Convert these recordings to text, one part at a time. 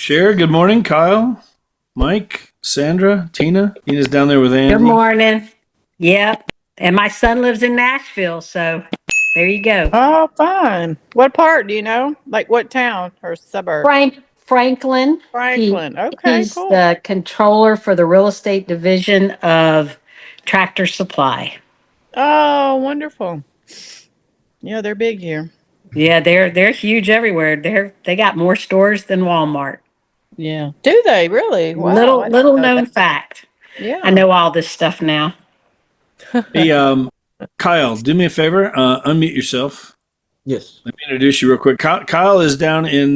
Cher, good morning. Kyle, Mike, Sandra, Tina. Tina's down there with Good Andy. morning. Yep. And my son lives in Nashville, so there you go. Oh, fun. What part do you know? Like what town or suburb? Franklin. Franklin. Okay, He's cool. the controller for the real estate division of Tractor Supply. Oh, wonderful. Yeah, they're big here. Yeah, they're huge everywhere. They got more stores than Walmart. Yeah. Do they really? Wow, Little I didn't little know known that. fact. I Yeah. know all this stuff now. Hey, Kyle, do me a favor. Unmute yourself. Yes. Let me introduce you real quick. Kyle is down in,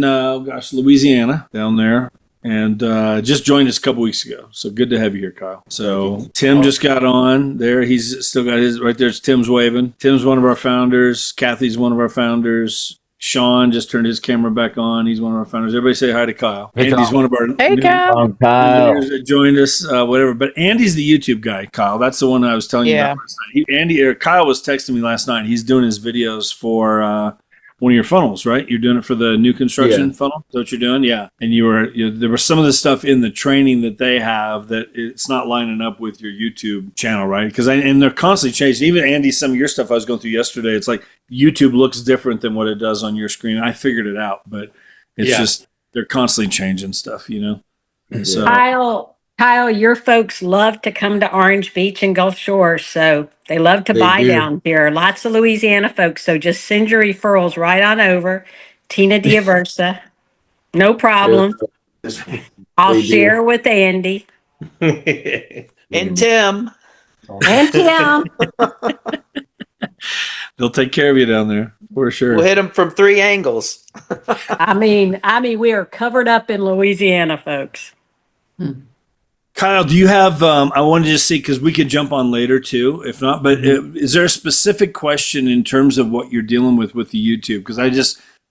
Louisiana, down there, and just joined us a couple weeks ago. So good to have you here, Kyle. So Tim just got on there. He's still got his right there. Tim's waving. Tim's one of our founders. Kathy's one of our founders. Sean just turned his camera back on. He's one of our founders. Everybody say hi to Kyle. Hey, Andy's Kyle. one of our Hey, new Kyle. engineers that joined us, whatever. But Andy's the YouTube guy, Kyle. That's the one I was telling you Yeah. about last night. Kyle was texting me last night. He's doing his videos for one of your funnels, right? You're doing it for the new construction funnel. Is that what you're doing? Yeah. And there was some of the stuff in the training that they have that it's not lining up with your YouTube channel, right? And they're constantly changing. Even Andy, some of your stuff I was going through yesterday, it's like YouTube looks different than what it does on your screen. I figured it out, but it's just they're constantly changing stuff, So Kyle, your folks love to come to Orange Beach and Gulf Shores, so they love to buy down here. Lots of Louisiana folks, so just send your referrals right on over. Tina Diaversa, no problem. I'll share with Andy. And Tim. And Tim. they'll take care of you down there for sure. We'll hit them from 3 angles. I mean, we are covered up in Louisiana, folks. Kyle, do you have, I wanted to just see, because we could jump on later too, if not, but is there a specific question in terms of what you're dealing with the YouTube? Because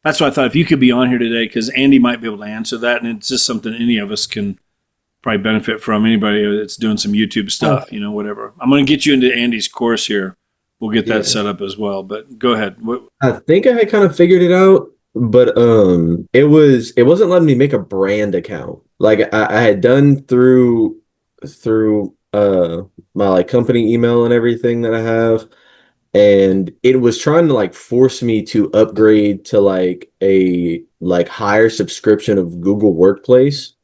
that's why I thought if you could be on here today, because Andy might be able to answer that, and it's just something any of us can probably benefit from, anybody that's doing some YouTube stuff, whatever. I'm going to get you into Andy's course here. We'll get that set up as well, but go ahead. I think I had kind of figured it out, but it wasn't letting me make a brand account. Like I had done through my like company email and everything that I have, and it was trying to like force me to upgrade to like a like higher subscription of Google Workplace.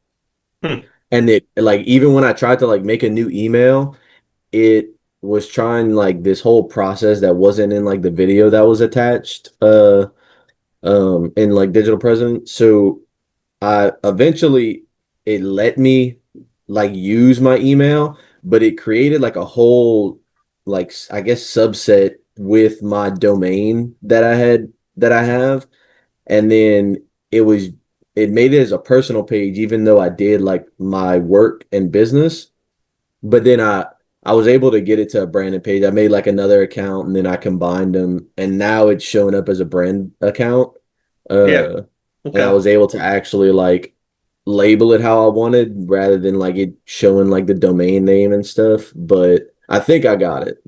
And it like even when I tried to like make a new email, it was trying like this whole process that wasn't in like the video that was attached in like Digital President. So I eventually it let me like use my email, but it created like a whole like I guess subset with my domain that I have, and then it made it as a personal page even though I did like my work and business. But then I was able to get it to a branded page. I made like another account and then I combined them, and now it's showing up as a brand account. And I was able to actually like label it how I wanted rather than like it showing like the domain name and stuff. But I think I got it.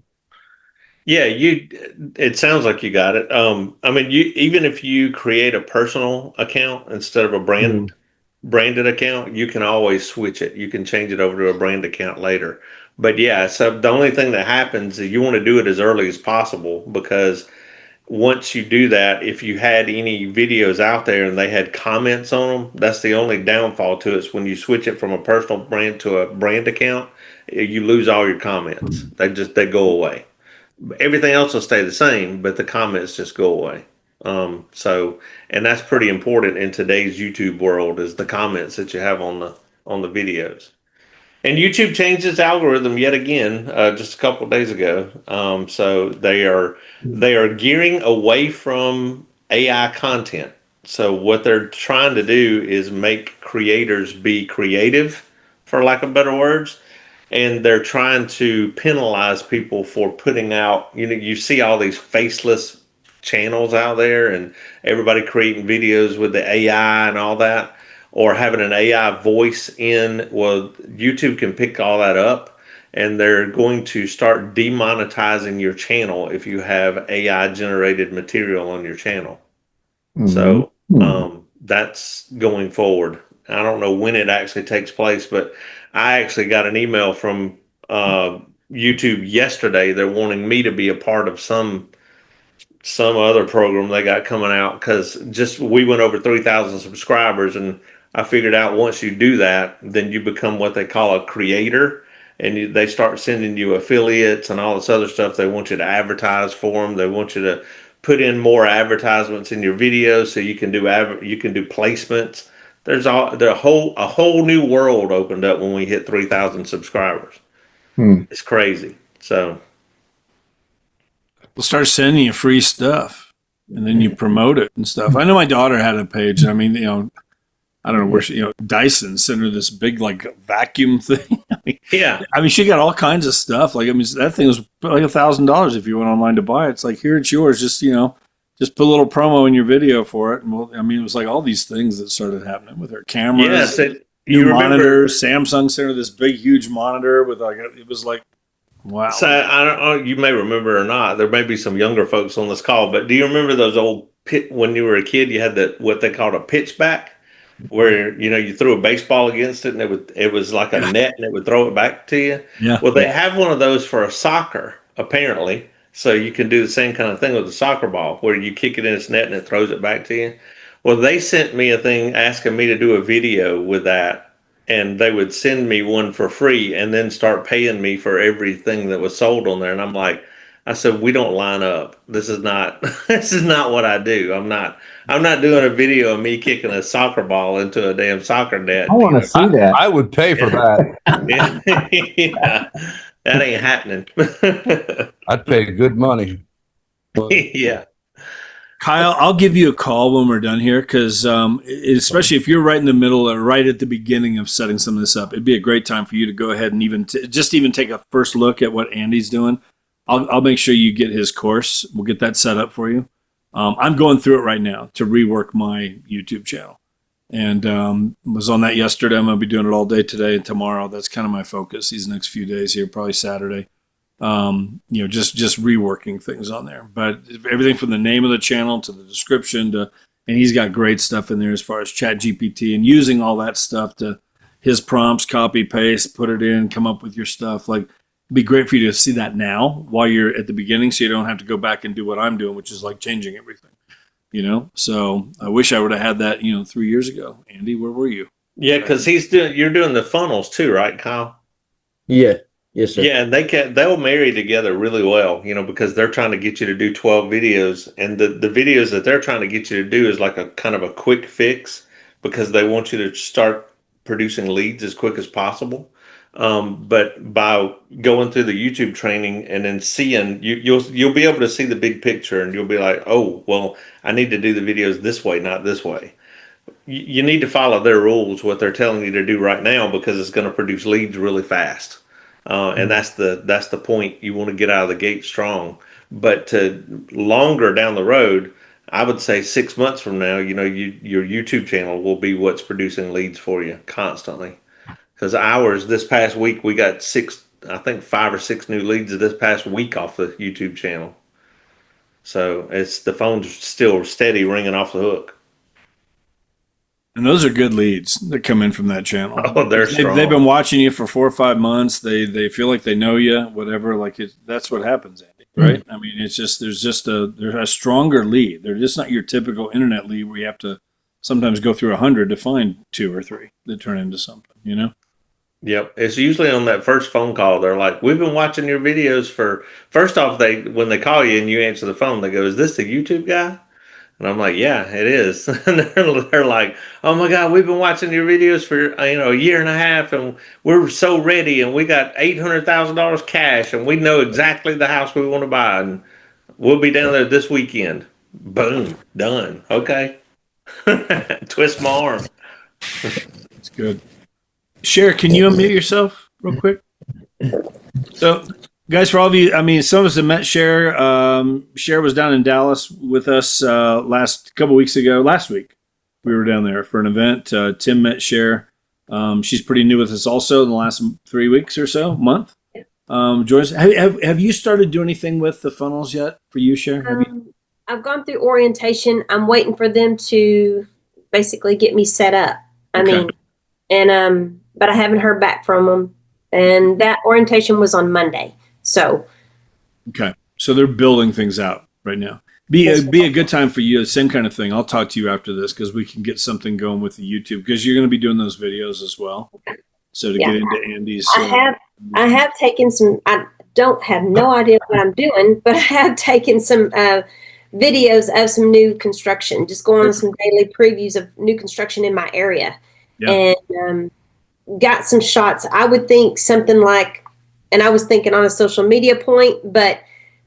Yeah, it sounds like you got it. I mean, even if you create a personal account instead of a branded account, you can always switch it. You can change it over to a brand account later. But yeah, so the only thing that happens is you want to do it as early as possible, because once you do that, if you had any videos out there and they had comments on them, that's the only downfall to it. Is when you switch it from a personal brand to a brand account, you lose all your comments. They go away. Everything else will stay the same, but the comments just go away. And that's pretty important in today's YouTube world, is the comments that you have on the videos. And YouTube changed its algorithm yet again, just a couple of days ago. So they are gearing away from AI content. So what they're trying to do is make creators be creative, for lack of better words. And they're trying to penalize people for putting out, you see all these faceless channels out there and everybody creating videos with the AI and all that, or having an AI voice in. Well, YouTube can pick all that up, and they're going to start demonetizing your channel if you have AI generated material on your channel. So that's going forward. I don't know when it actually takes place, but I actually got an email from YouTube yesterday. They're wanting me to be a part of some other program they got coming out because just we went over 3,000 subscribers, and I figured out once you do that, then you become what they call a creator, and they start sending you affiliates and all this other stuff. They want you to advertise for them. They want you to put in more advertisements in your videos so you can do placements. There a whole new world opened up when we hit 3,000 subscribers. It's crazy. So We'll start sending you free stuff, and then you promote it and stuff. I know my daughter had a page. I mean, I don't know where she, Dyson sent her this big like vacuum thing. yeah, I mean, she got all kinds of stuff. Like, I mean, that thing was like $1,000 if you went online to buy it. It's like, here, it's yours. Just just put a little promo in your video for it. And it was like all these things that started happening with her cameras, new monitors. Samsung sent her this big, huge monitor with it was like, wow. So I don't know. You may remember or not. There may be some younger folks on this call, but do you remember those old when you were a kid? You had what they called a pitchback, where you threw a baseball against it and it was like a net and it would throw it back to you. Yeah. Well, they have one of those for a soccer apparently, so you can do the same kind of thing with a soccer ball, where you kick it in its net and it throws it back to you. Well, they sent me a thing asking me to do a video with that. And they would send me one for free and then start paying me for everything that was sold on there. And I said, we don't line up. This is not what I do. I'm not doing a video of me kicking a soccer ball into a damn soccer net. I want to see that. I would pay for that. Yeah, that ain't happening. I'd pay good money. Yeah. Kyle, I'll give you a call when we're done here because especially if you're right in the middle or right at the beginning of setting some of this up, it'd be a great time for you to go ahead and even take a first look at what Andy's doing. I'll make sure you get his course. We'll get that set up for you. I'm going through it right now to rework my YouTube channel, and was on that yesterday. I'm going to be doing it all day today and tomorrow. That's kind of my focus these next few days here, probably Saturday. Just reworking things on there, but everything from the name of the channel to the description and he's got great stuff in there as far as ChatGPT and using all that stuff to his prompts, copy, paste, put it in, come up with your stuff. Like, it'd be great for you to see that now while you're at the beginning, so you don't have to go back and do what I'm doing, which is like changing everything, So I wish I would have had that, 3 years ago. Andy, where were you? Yeah. Cause you're doing the funnels too, right, Kyle? Yeah. Yes, sir. Yeah, and they'll marry together really well, because they're trying to get you to do 12 videos, and the videos that they're trying to get you to do is like a kind of a quick fix because they want you to start producing leads as quick as possible. But by going through the YouTube training and then seeing you'll be able to see the big picture, and you'll be like, oh, well, I need to do the videos this way, not this way. You need to follow their rules, what they're telling you to do right now, because it's going to produce leads really fast. And that's the point. You want to get out of the gate strong, but longer down the road, I would say 6 months from now, your YouTube channel will be what's producing leads for you constantly. Because ours this past week, we got 5 or 6 new leads this past week off the YouTube channel. So the phone's still steady ringing off the hook. And those are good leads that come in from that channel. Oh, they're strong. They've been watching you for 4 or 5 months. They feel like they know you, whatever. That's what happens, Andy, right? I mean, it's just there's a stronger lead. They're just not your typical internet lead where you have to sometimes go through 100 to find 2 or 3 that turn into something, Yep. It's usually on that first phone call. They're like, we've been watching your videos first off, when they call you and you answer the phone, they go, is this the YouTube guy? And I'm like, yeah, it is. And they're like, oh my God, we've been watching your videos for a year and a half, and we're so ready, and we got $800,000 cash, and we know exactly the house we want to buy, and we'll be down there this weekend. Boom, done. Okay. Twist my arm. It's good. Cher, can you unmute yourself real quick? So, guys, for all of you, some of us have met Cher. Cher was down in Dallas with us last week. We were down there for an event. Tim met Cher. She's pretty new with us also in the last 3 weeks or so, month. Joyce, have you started doing anything with the funnels yet for you, Cher? I've gone through orientation. I'm waiting for them to basically get me set up. I Okay. mean, and but I haven't heard back from them. And that orientation was on Monday. So Okay. So they're building things out right now. Be a good time for you. Same kind of thing. I'll talk to you after this because we can get something going with the YouTube because you're going to be doing those videos as well. So to get into Andy's, I have taken some. I don't have no idea what I'm doing, but I have taken some videos of some new construction. Just going on some daily previews of new construction in my area, and got some shots. I would think something like, and I was thinking on a social media point, but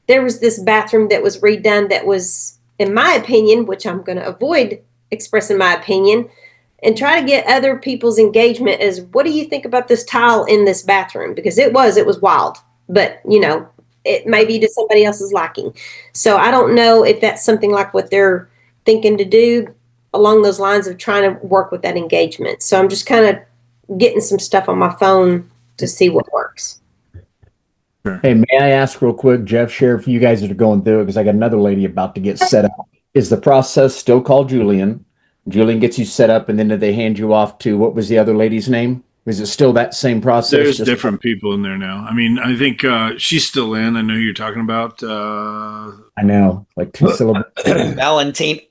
there was this bathroom that was redone that was, in my opinion, which I'm going to avoid expressing my opinion, and try to get other people's engagement as, what do you think about this tile in this bathroom? Because it was wild, but it may be to somebody else's liking. So I don't know if that's something like what they're thinking to do along those lines of trying to work with that engagement. So I'm just kind of getting some stuff on my phone to see what works. Hey, may I ask real quick, Jeff, Sheriff, you guys that are going through it, because I got another lady about to get set up. Is the process still called Julian? Julian gets you set up, and then do they hand you off to, what was the other lady's name? Is it still that same process? There's different people in there now. I mean, I think she's still in. I know who you're talking about. I know, like 2 syllables. Valentina.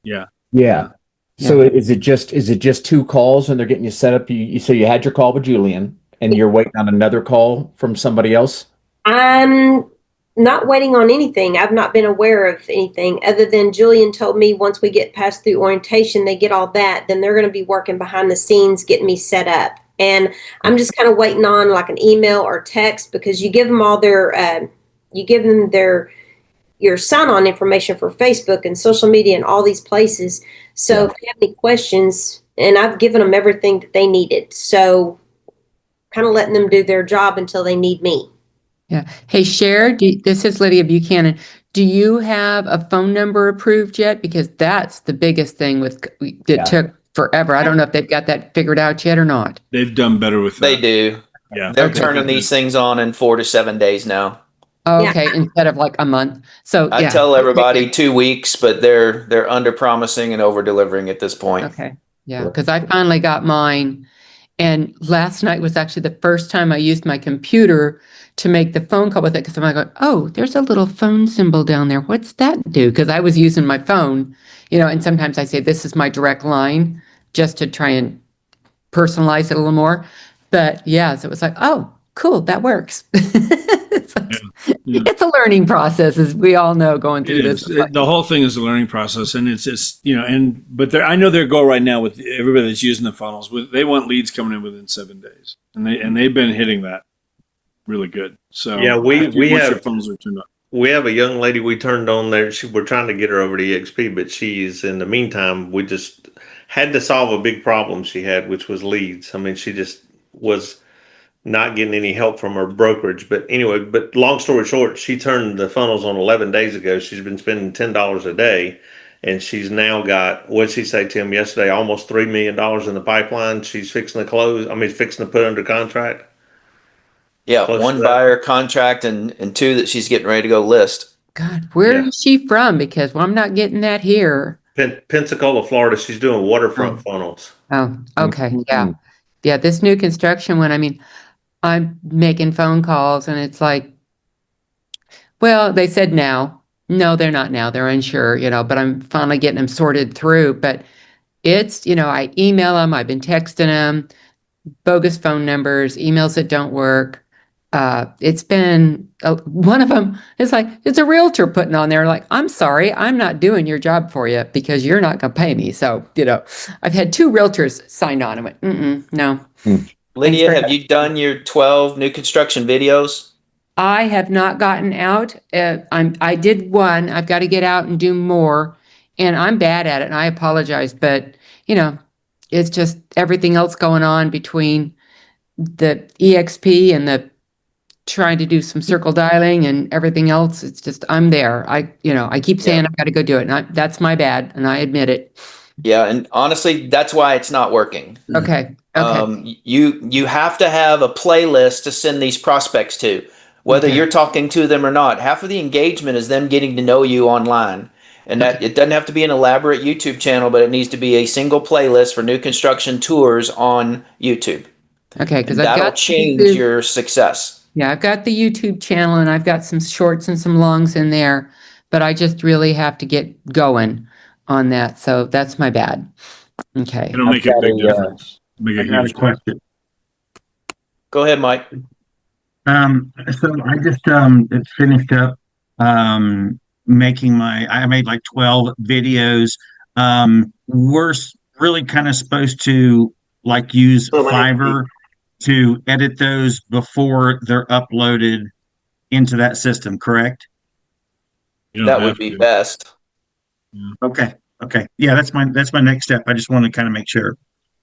Yeah. So is it just 2 calls and they're getting you set up? So you had your call with Julian and you're waiting on another call from somebody else? I'm not waiting on anything. I've not been aware of anything other than Julian told me once we get past through orientation, they get all that, then they're going to be working behind the scenes, getting me set up. And I'm just kind of waiting on like an email or text, because you give them all your sign-on information for Facebook and social media and all these places. So if they have any questions, and I've given them everything that they needed. So kind of letting them do their job until they need me. Yeah. Hey, Cher, this is Lydia Buchanan. Do you have a phone number approved yet? Because that's the biggest thing that took forever. I don't know if they've got that figured out yet or not. They've done better with that. They do. Yeah. They're turning these things on in 4 to 7 days now. Okay, instead of like a month. So I tell everybody 2 weeks, but they're under promising and over delivering at this point. Okay. Yeah, because I finally got mine. And last night was actually the first time I used my computer to make the phone call with it, because I'm like, oh, there's a little phone symbol down there. What's that do? Because I was using my phone, and sometimes I say, this is my direct line, just to try and personalize it a little more. But yeah, so it was like, oh, cool, that works. It's a learning process, as we all know, going through this. The whole thing is a learning process, and it's but I know their goal right now with everybody that's using the funnels. They want leads coming in within 7 days, and they've been hitting that really good. So yeah, we have your funnels are turned on. We have a young lady we turned on there. We're trying to get her over to EXP, but she's, in the meantime, we just had to solve a big problem she had, which was leads. I mean, she just was not getting any help from her brokerage. But anyway, long story short, she turned the funnels on 11 days ago. She's been spending $10 a day, and she's now got, what did she say to him yesterday, almost $3 million in the pipeline. She's fixing to put under contract. Yeah, one buyer contract and 2 that she's getting ready to go list. God, where is she from? Because I'm not getting that here. Pensacola, Florida. She's doing waterfront funnels. Oh, okay. Yeah. Yeah, this new construction one, I mean, I'm making phone calls and it's like, well, they said now. No, they're not now. They're unsure, but I'm finally getting them sorted through. But it's, I email them. I've been texting them, bogus phone numbers, emails that don't work. It's been one of them is like, it's a realtor putting on there like, I'm sorry, I'm not doing your job for you because you're not going to pay me. So, I've had 2 realtors signed on and went, no. Lydia, have you done your 12 new construction videos? I have not gotten out. I did one. I've got to get out and do more, and I'm bad at it, and I apologize, but it's just everything else going on between the EXP and the trying to do some circle dialing and everything else. It's just, I'm there. I keep saying I've got to go do it, and that's my bad, and I admit it. Yeah, and honestly, that's why it's not working. Okay. You have to have a playlist to send these prospects to, whether you're talking to them or not. Half of the engagement is them getting to know you online. And that it doesn't have to be an elaborate YouTube channel, but it needs to be a single playlist for new construction tours on YouTube. Okay, because And I've that'll got change YouTube. your success. Yeah, I've got the YouTube channel and I've got some shorts and some longs in there, but I just really have to get going on that. So that's my bad. Okay. It'll make a big difference. Make a I got a huge question. Go ahead, Mike. So I just it's finished up I made like 12 videos. We're really kind of supposed to like use Fiverr to edit those before they're uploaded into that system, correct? That would be best. Okay. Okay. Yeah, that's my next step. I just want to kind of make sure.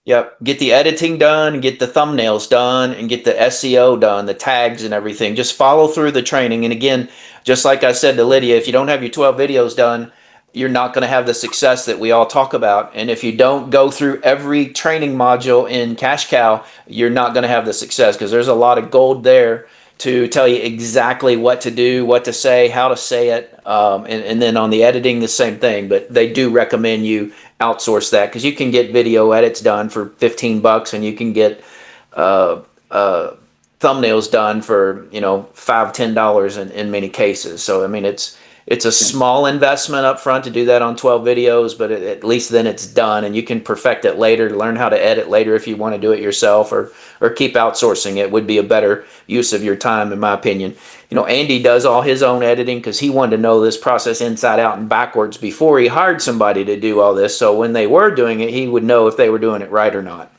Yep. Get the editing done, get the thumbnails done, and get the SEO done, the tags and everything. Just follow through the training. And again, just like I said to Lydia, if you don't have your 12 videos done, you're not going to have the success that we all talk about. And if you don't go through every training module in Cash Cow, you're not going to have the success, because there's a lot of gold there to tell you exactly what to do, what to say, how to say it. And then on the editing, the same thing. But they do recommend you outsource that, because you can get video edits done for $15 and you can get thumbnails done for $5-10 in many cases. So I mean, it's a small investment up front to do that on 12 videos, but at least then it's done and you can perfect it later, learn how to edit later if you want to do it yourself, or keep outsourcing it would be a better use of your time, in my opinion. Andy does all his own editing because he wanted to know this process inside out and backwards before he hired somebody to do all this. So when they were doing it, he would know if they were doing it right or not.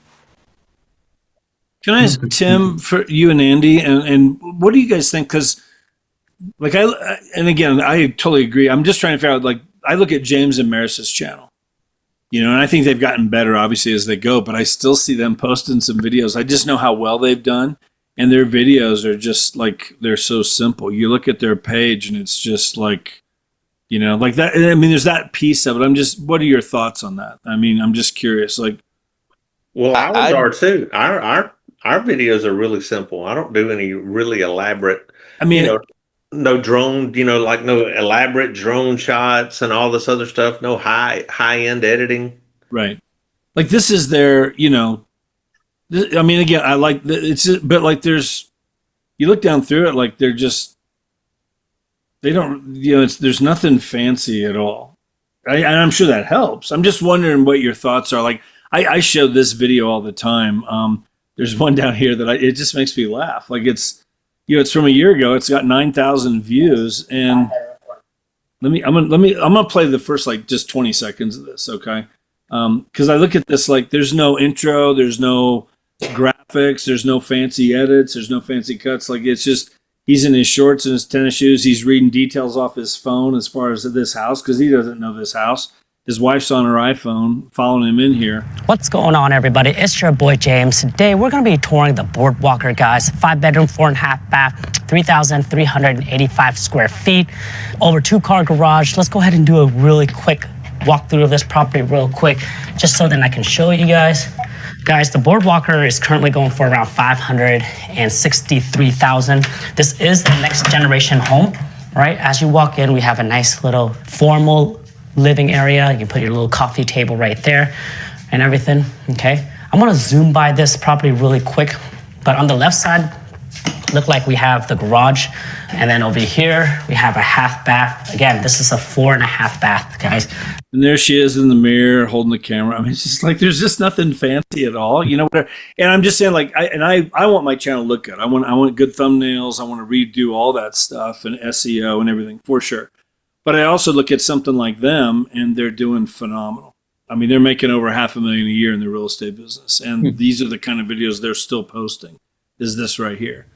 Can I ask Tim, for you and Andy, and what do you guys think? Because again, I totally agree. I'm just trying to figure out, like, I look at James and Maris's channel, and I think they've gotten better, obviously, as they go, but I still see them posting some videos. I just know how well they've done, and their videos are just like, they're so simple. You look at their page and it's just like, like that. I mean, there's that piece of it. What are your thoughts on that? I mean, I'm just curious. Like, well, ours are too. Our videos are really simple. I don't do any really elaborate, I mean, no drone, like no elaborate drone shots and all this other stuff. No high end editing. Right. Like, this is their, I mean, again, I like but like, you look down through it, like, they don't, there's nothing fancy at all. And I'm sure that helps. I'm just wondering what your thoughts are. Like, I show this video all the time. There's one down here that it just makes me laugh. Like, it's from a year ago. It's got 9,000 views, and I'm gonna play the first, like, just 20 seconds of this, okay? Because I look at this, like, there's no intro, there's no graphics, there's no fancy edits, there's no fancy cuts. Like, it's just, he's in his shorts and his tennis shoes. He's reading details off his phone as far as this house, because he doesn't know this house. His wife's on her iPhone following him in here. What's going on, everybody? It's your boy James. Today we're going to be touring the Boardwalker, guys. 5-bedroom, 4.5 bath, 3,385 square feet, over 2-car garage. Let's go ahead and do a really quick walkthrough of this property real quick, just so then I can show you guys. Guys, the Boardwalker is currently going for around $563,000. This is the next generation home, right? As you walk in, we have a nice little formal living area. You can put your little coffee table right there and everything, okay? I'm gonna zoom by this property really quick, but on the left side, look like we have the garage, and then over here, we have a half bath. Again, this is a 4.5 bath, guys. And there she is in the mirror holding the camera. I mean, it's just like, there's just nothing fancy at all, And I'm just saying, like, I want my channel to look good. I want good thumbnails. I want to redo all that stuff and SEO and everything, for sure. But I also look at something like them, and they're doing phenomenal. I mean, they're making over $500,000 a year in their real estate business, and these are the kind of videos they're still posting. Is this right here?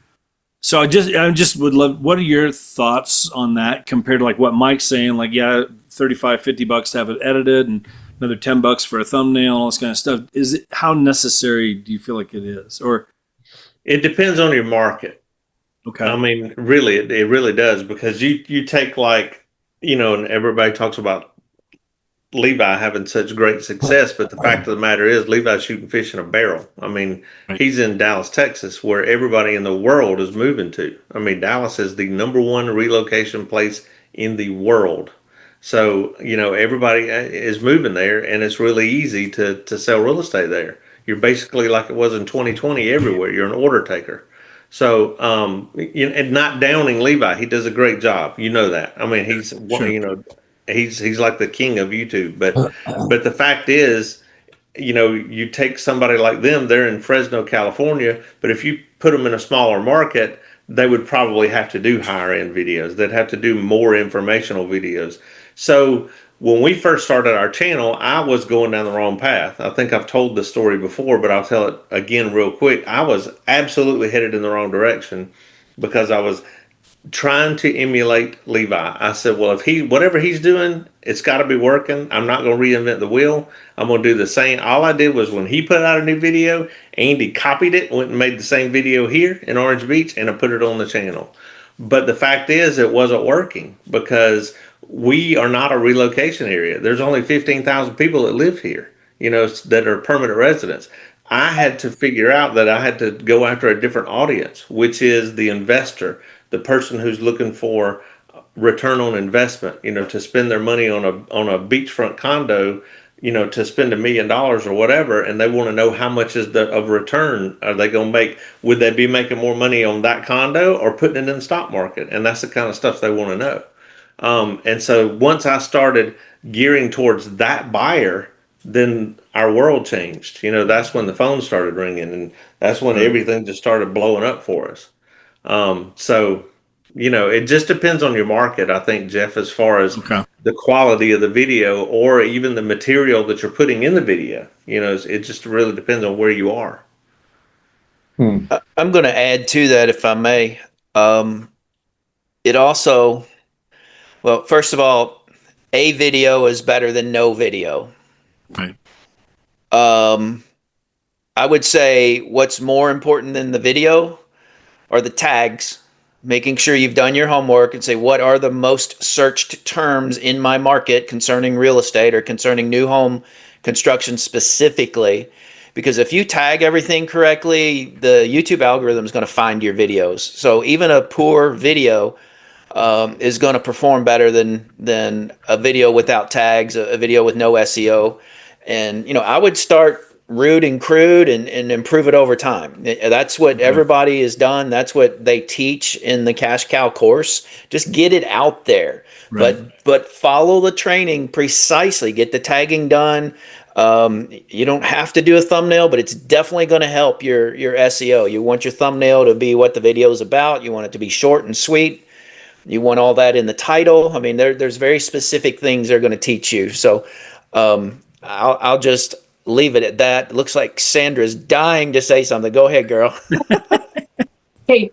So I just would love. What are your thoughts on that compared to, like, what Mike's saying? Like, yeah, $35-50 to have it edited, and another $10 for a thumbnail, and all this kind of stuff. How necessary do you feel like it is? Or it depends on your market. Okay. I mean, really, it really does, because you take, like, and everybody talks about Levi having such great success, but the fact of the matter is, Levi's shooting fish in a barrel. I mean, he's in Dallas, Texas, where everybody in the world is moving to. I mean, Dallas is the #1 relocation place in the world. So, everybody is moving there, and it's really easy to sell real estate there. You're basically like it was in 2020 everywhere. You're an order taker. So, and not downing Levi, he does a great job. You know that. I mean, Sure. he's like the king of YouTube. But the fact is, you take somebody like them, they're in Fresno, California, but if you put them in a smaller market, they would probably have to do higher end videos. They'd have to do more informational videos. So when we first started our channel, I was going down the wrong path. I think I've told this story before, but I'll tell it again real quick. I was absolutely headed in the wrong direction because I was trying to emulate Levi. I said, well, if whatever he's doing, it's got to be working. I'm not going to reinvent the wheel. I'm going to do the same. All I did was when he put out a new video, Andy copied it, went and made the same video here in Orange Beach, and I put it on the channel. But the fact is, it wasn't working because we are not a relocation area. There's only 15,000 people that live here, that are permanent residents. I had to figure out that I had to go after a different audience, which is the investor, the person who's looking for return on investment, to spend their money on a beachfront condo, to spend $1 million or whatever, and they want to know how much is of return are they going to make? Would they be making more money on that condo or putting it in the stock market? And that's the kind of stuff they want to know. And so once I started gearing towards that buyer, then our world changed. That's when the phone started ringing, and that's when everything just started blowing up for us. So, it just depends on your market, I think, Jeff, as far as the quality of the video or even the material that you're putting in the video. It just really depends on where you are. I'm going to add to that, if I may. It also, well, first of all, a video is better than no video. Right. I would say what's more important than the video are the tags, making sure you've done your homework and say, what are the most searched terms in my market concerning real estate or concerning new home construction specifically? Because if you tag everything correctly, the YouTube algorithm is going to find your videos. So even a poor video is going to perform better than a video without tags, a video with no SEO. And, I would start rude and crude and improve it over time. That's what everybody has done. That's what they teach in the Cash Cow course. Just get it out there, but follow the training precisely. Get the tagging done. You don't have to do a thumbnail, but it's definitely going to help your SEO. You want your thumbnail to be what the video is about. You want it to be short and sweet. You want all that in the title. I mean, there's very specific things they're going to teach you. So I'll just leave it at that. It looks like Sandra's dying to say something. Go ahead, girl. Hey,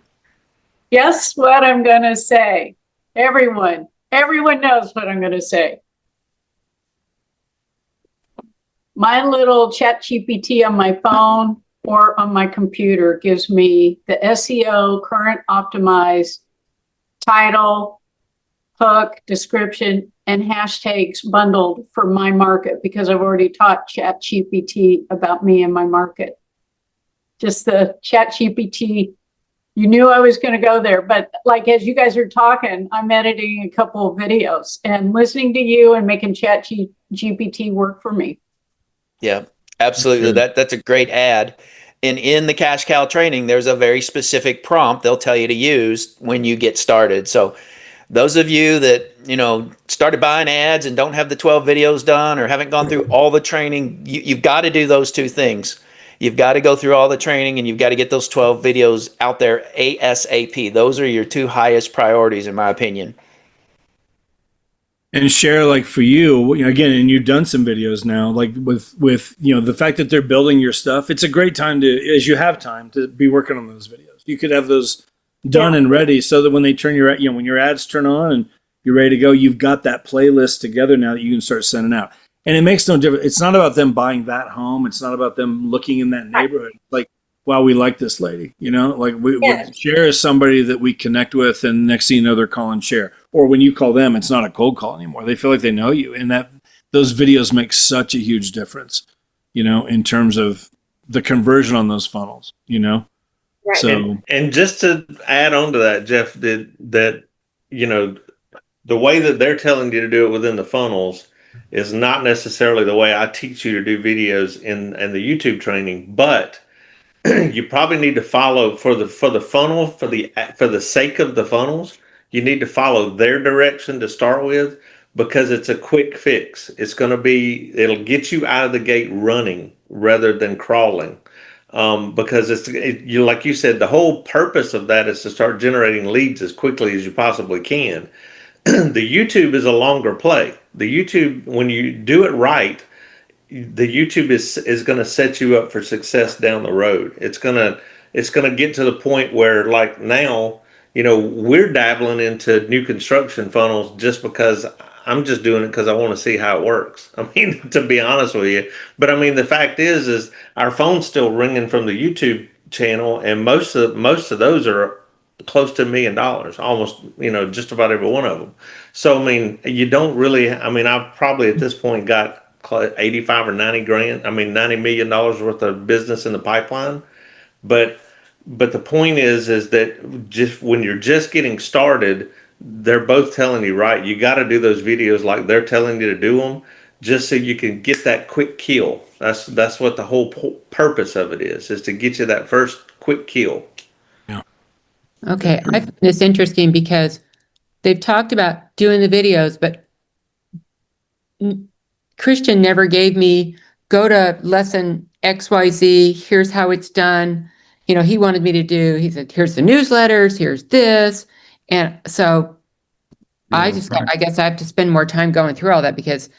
guess what I'm going to say? Everyone knows what I'm going to say. My little ChatGPT on my phone or on my computer gives me the SEO, current optimized, title, hook, description, and hashtags bundled for my market because I've already taught ChatGPT about me and my market. Just the ChatGPT, you knew I was going to go there, but like as you guys are talking, I'm editing a couple of videos and listening to you and making ChatGPT work for me. Yeah, absolutely. That's a great ad. And in the Cash Cow training, there's a very specific prompt they'll tell you to use when you get started. So those of you that, started buying ads and don't have the 12 videos done or haven't gone through all the training, you've got to do those two things. You've got to go through all the training and you've got to get those 12 videos out there ASAP. Those are your two highest priorities, in my opinion. And share, like for you, again, and you've done some videos now, like with the fact that they're building your stuff, it's a great time to, as you have time, to be working on those videos. You could have those done and ready so that when they turn when your ads turn on and you're ready to go, you've got that playlist together now that you can start sending out. And it makes no difference. It's not about them buying that home. It's not about them looking in that neighborhood. It's like, wow, we like this lady, like Cher is somebody that we connect with, and next thing you know, they're calling Cher. Or when you call them, it's not a cold call anymore. They feel like they know you, and those videos make such a huge difference, in terms of the conversion on those funnels, Right. So, and just to add on to that, Jeff, that the way that they're telling you to do it within the funnels is not necessarily the way I teach you to do videos in the YouTube training, but you probably need to follow for the funnel for the sake of the funnels. You need to follow their direction to start with because it's a quick fix. It'll get you out of the gate running rather than crawling. Because you like you said, the whole purpose of that is to start generating leads as quickly as you possibly can. The YouTube is a longer play. The YouTube, when you do it right, the YouTube is going to set you up for success down the road. It's gonna get to the point where, like now, we're dabbling into new construction funnels just because I'm just doing it because I want to see how it works. I mean, to be honest with you, but I mean the fact is our phone's still ringing from the YouTube channel, and most of those are close to $1 million, almost, just about every one of them. So I mean, you don't really. I mean, I've probably at this point got 85 or 90 grand. I mean, $90 million worth of business in the pipeline. But the point is that just when you're just getting started, they're both telling you, right, you got to do those videos like they're telling you to do them, just so you can get that quick kill. That's what the whole purpose of it is to get you that first quick kill. Yeah. Okay, I find this interesting because they've talked about doing the videos, but Christian never gave me, go to lesson XYZ, here's how it's done. He wanted me to do, he said, here's the newsletters, here's this. And so I guess I have to spend more time going through all that because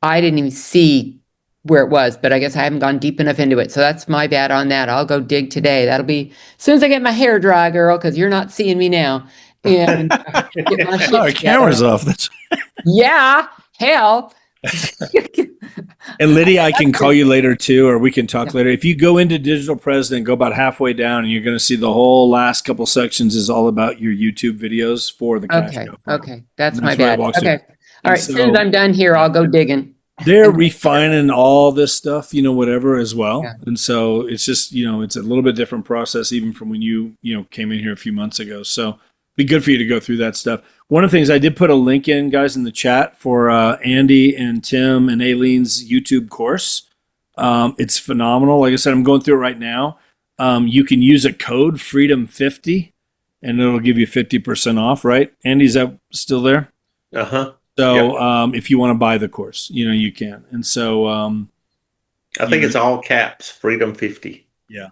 I didn't even see where it was, but I guess I haven't gone deep enough into it. So that's my bad on that. I'll go dig today. That'll be as soon as I get my hair dry, girl, because you're not seeing me now. And get my shit our camera's off. That's yeah, hell. And Lydia, I can call you later too, or we can talk later. If you go into Digital President, go about halfway down, and you're going to see the whole last couple sections is all about your YouTube videos for the cash cow. Okay, that's my bad. Okay, all right. So, as soon as I'm done here, I'll go digging. They're refining all this stuff, whatever as well. Yeah. And so it's just, it's a little bit different process even from when you came in here a few months ago. So be good for you to go through that stuff. One of the things I did put a link in, guys, in the chat for Andy and Tim and Aileen's YouTube course. It's phenomenal. Like I said, I'm going through it right now. You can use a code Freedom50 and it'll give you 50% off, right? Andy, is that still there? Uh-huh. So if you want to buy the course, you can. And so I think it's all caps, Freedom50. Yeah.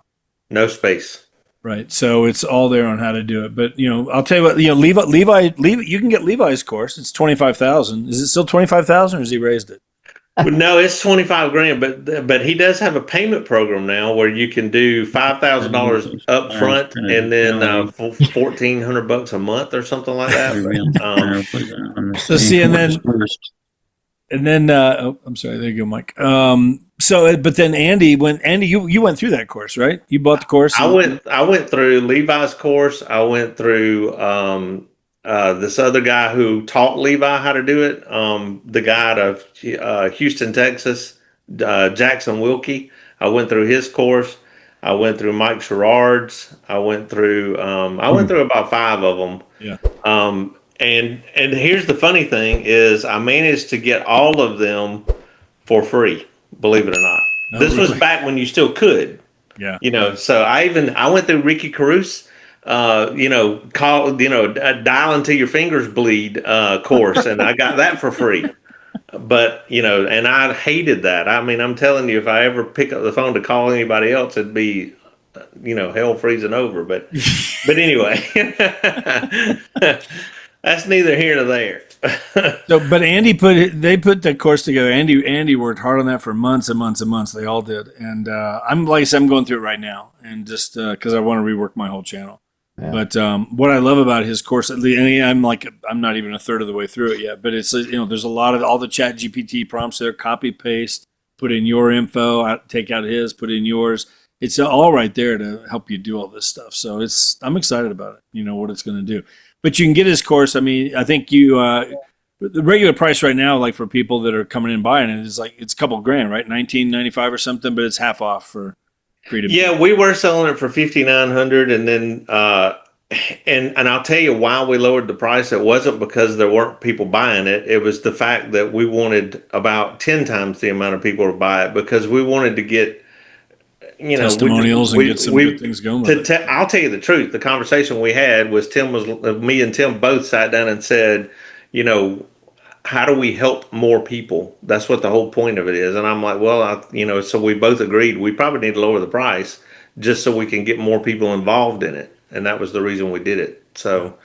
No space. Right. So it's all there on how to do it. But, I'll tell you what, Levi, you can get Levi's course. It's 25,000. Is it still 25,000 or has he raised it? Well, no, it's 25 grand, but he does have a payment program now where you can do $5,000 up front and then $1,400 a month or something like that. So see, and then I'm sorry, there you go, Mike. But then Andy, you went through that course, right? You bought the course. I went through Levi's course. I went through this other guy who taught Levi how to do it. The guy out of Houston, Texas, Jackson Wilkie. I went through his course. I went through Mike Sherrard's. I went through about 5 of them. Yeah. And here's the funny thing is I managed to get all of them for free, believe it or not. Oh, this was really? back when you still could. Yeah. So I went through Ricky Caruso, dial until your fingers bleed course, and I got that for free. But, and I hated that. I mean, I'm telling you, if I ever pick up the phone to call anybody else, it'd be, hell freezing over. But anyway, that's neither here nor there. But Andy they put the course together. Andy worked hard on that for months and months and months. They all did. And I'm going through it right now, and just because I want to rework my whole channel. Yeah. But what I love about his course, and I'm not even a third of the way through it yet, but it's there's a lot of all the ChatGPT prompts there, copy paste, put in your info, take out his, put in yours. It's all right there to help you do all this stuff. So I'm excited about it. What it's going to do. But you can get his course. I mean, I think the regular price right now, like for people that are coming in and buying it, is it's a couple grand, right? $19.95 or something, but it's half off for Freedom. Yeah, we were selling it for $5,900, and then and I'll tell you why we lowered the price. It wasn't because there weren't people buying it. It was the fact that we wanted about 10 times the amount of people to buy it, because we wanted to get, testimonials and get some good things going with it. I'll tell you the truth. The conversation we had was me and Tim both sat down and said, how do we help more people? That's what the whole point of it is. And I'm like, well, so we both agreed we probably need to lower the price just so we can get more people involved in it. And that was the reason we did it. So,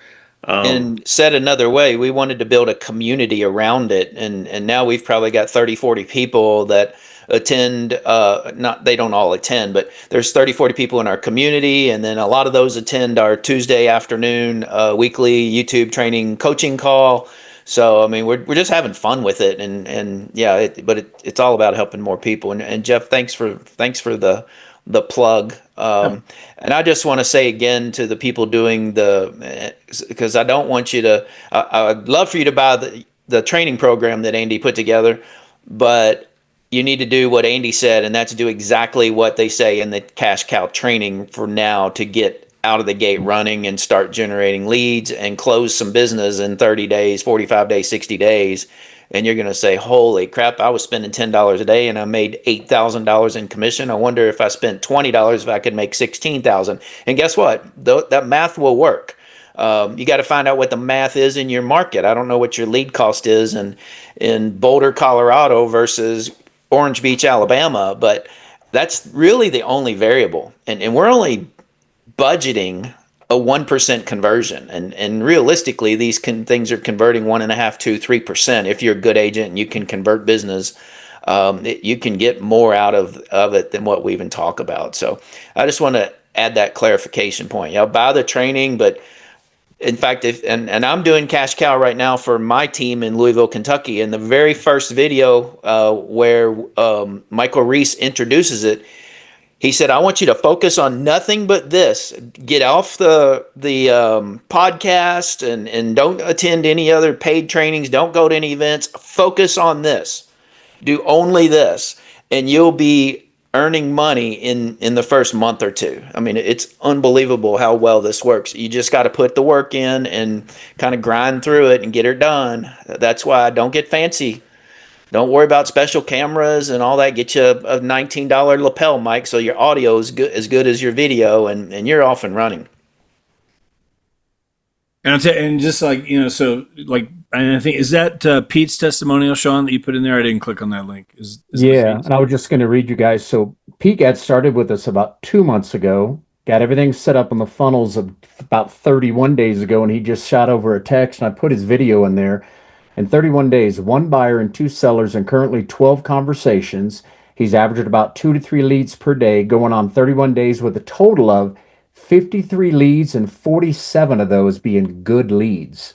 and said another way, we wanted to build a community around it. And now we've probably got 30, 40 people that attend, not, they don't all attend, but there's 30, 40 people in our community. And then a lot of those attend our Tuesday afternoon, weekly YouTube training coaching call. So, I mean, we're just having fun with it, and yeah, it's all about helping more people. And Jeff, thanks for the plug. And I just want to say again to the people doing because I don't want you to, I'd love for you to buy the training program that Andy put together, but you need to do what Andy said, and that's do exactly what they say in the cash cow training for now to get out of the gate running and start generating leads and close some business in 30 days, 45 days, 60 days. And you're going to say, holy crap, I was spending $10 a day and I made $8,000 in commission. I wonder if I spent $20 if I could make $16,000. And guess what? That math will work. You got to find out what the math is in your market. I don't know what your lead cost is in Boulder, Colorado versus Orange Beach, Alabama, but that's really the only variable. And we're only budgeting a 1% conversion, and realistically these things are converting 1.5%, 2%, 3%. If you're a good agent and you can convert business, you can get more out of it than what we even talk about. So I just want to add that clarification point. Buy the training, but in fact, and I'm doing cash cow right now for my team in Louisville, Kentucky, and the very first video where Michael Reese introduces it, he said, I want you to focus on nothing but this. Get off the podcast and don't attend any other paid trainings. Don't go to any events. Focus on this. Do only this. And you'll be earning money in the first month or two. I mean, it's unbelievable how well this works. You just got to put the work in and kind of grind through it and get her done. That's why I don't get fancy. Don't worry about special cameras and all that. Get you a $19 lapel mic so your audio is good as your video, and you're off and running. And just like, so like, and I think, is that Pete's testimonial, Sean, that you put in there? I didn't click on that link. Yeah, and I was just going to read you guys. So Pete got started with us about 2 months ago, got everything set up on the funnels about 31 days ago, and he just shot over a text, and I put his video in there. In 31 days, 1 buyer and 2 sellers, and currently 12 conversations. He's averaged about 2 to 3 leads per day, going on 31 days with a total of 53 leads and 47 of those being good leads.